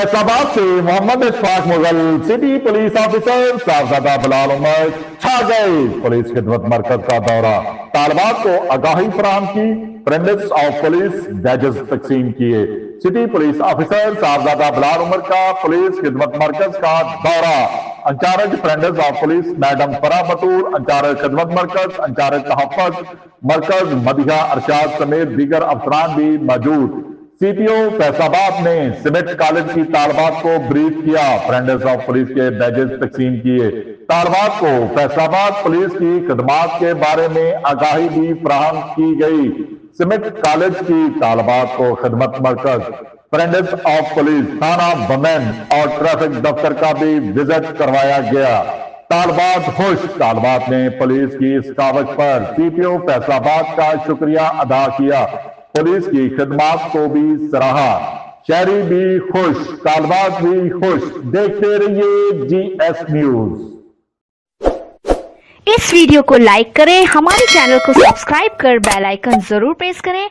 फैसलाबाद से Mohammad Ishfaq Mughal city police officer Sahibzada Bilal Umar छा गए। पुलिस खिदमत मरकज का दौरा, तालिबात को आगाही फराहम की, फ्रेंड्स ऑफ पुलिस बैजेस तकसीम किए। City police officer Sahibzada Bilal Umar का पुलिस खिदमत मरकज का दौरा। Incharge friends of police madam Farah Batool, incharge खिदमत मरकज, इंचार्ज तहफ़्फ़ुज़ मरकज मदिहा अरशाद समेत दीगर अफसरान भी मौजूद। सीपीओ फैसलाबाद ने सिमेट कॉलेज की तालिबात को ब्रीफ किया, फ्रेंड्स ऑफ पुलिस के बैजेस तकसीम किए। तालिबात को फैसलाबाद पुलिस की खदमात के बारे में आगाही भी फराहम की गई। सिमेट कॉलेज की तालिबात को खिदमत मरकज, फ्रेंड्स ऑफ पुलिस, थाना बमेन और ट्रैफिक दफ्तर का भी विजिट करवाया गया। तालिबात खुश, तालिबात ने पुलिस की इस कावज पर सीपीओ फैसलाबाद का शुक्रिया अदा किया, पुलिस की खिदमात को भी सराहा। शहरी भी खुश, तालिबात भी खुश। देखते रहिए GS न्यूज। इस वीडियो को लाइक करें, हमारे चैनल को सब्सक्राइब कर बेल आइकन जरूर प्रेस करें।